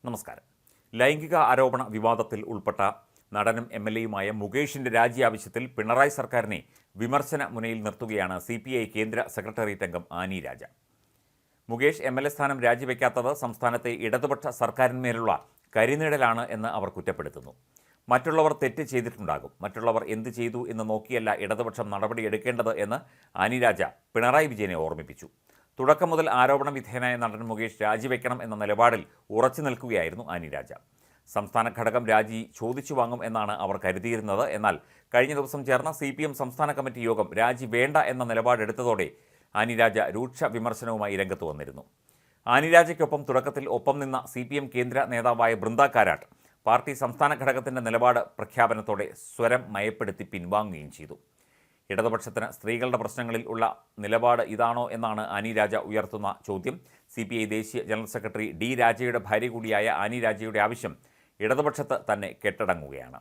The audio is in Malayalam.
നമസ്കാരം. ലൈംഗിക ആരോപണ വിവാദത്തിൽ ഉൾപ്പെട്ട നടനും എം.എൽ.എയുമായ മുകേഷിന്റെ രാജി ആവശ്യത്തിൽ പിണറായി സർക്കാരിനെ വിമർശന മുനയിൽ നിർത്തുകയാണ് CPI കേന്ദ്ര സെക്രട്ടേറിയറ്റ് അംഗം ആനി രാജ. മുകേഷ് എം.എൽ.എ സ്ഥാനം രാജിവെക്കാത്തത് സംസ്ഥാനത്തെ ഇടതുപക്ഷ സർക്കാരിന്മേലുള്ള കരിനിഴലാണ് എന്ന് അവർ കുറ്റപ്പെടുത്തുന്നു. മറ്റുള്ളവർ തെറ്റ് ചെയ്തിട്ടുണ്ടാകും, മറ്റുള്ളവർ എന്ത് ചെയ്തു എന്ന് നോക്കിയല്ല ഇടതുപക്ഷം നടപടിയെടുക്കേണ്ടത് എന്ന് ആനി രാജ പിണറായി വിജയനെ ഓർമ്മിപ്പിച്ചു. തുടക്കം മുതൽ ആരോപണ വിധേയനായ നടൻ മുകേഷ് രാജിവെക്കണം എന്ന നിലപാടിൽ ഉറച്ചു നിൽക്കുകയായിരുന്നു ആനി രാജ. സംസ്ഥാന ഘടകം രാജി ചോദിച്ചു വാങ്ങും എന്നാണ് അവർ കരുതിയിരുന്നത്. എന്നാൽ കഴിഞ്ഞ ദിവസം ചേർന്ന CPM സംസ്ഥാന കമ്മിറ്റി യോഗം രാജി വേണ്ട എന്ന നിലപാടെടുത്തതോടെ ആനി രാജ രൂക്ഷ വിമർശനവുമായി രംഗത്ത് വന്നിരുന്നു. ആനി രാജയ്ക്കൊപ്പം തുടക്കത്തിൽ ഒപ്പം നിന്ന CPM കേന്ദ്ര നേതാവായ ബൃന്ദ കാരാട്ട് പാർട്ടി സംസ്ഥാന ഘടകത്തിൻ്റെ നിലപാട് പ്രഖ്യാപനത്തോടെ സ്വരം മയപ്പെടുത്തി പിൻവാങ്ങുകയും ചെയ്തു. ഇടതുപക്ഷത്തിന് സ്ത്രീകളുടെ പ്രശ്നങ്ങളിൽ ഉള്ള നിലപാട് ഇതാണോ എന്നാണ് ആനി രാജ ഉയർത്തുന്ന ചോദ്യം. CPI ദേശീയ ജനറൽ സെക്രട്ടറി D രാജയുടെ ഭാര്യ കൂടിയായ ആനി രാജയുടെ ആവശ്യം ഇടതുപക്ഷത്ത് തന്നെ കെട്ടടങ്ങുകയാണ്.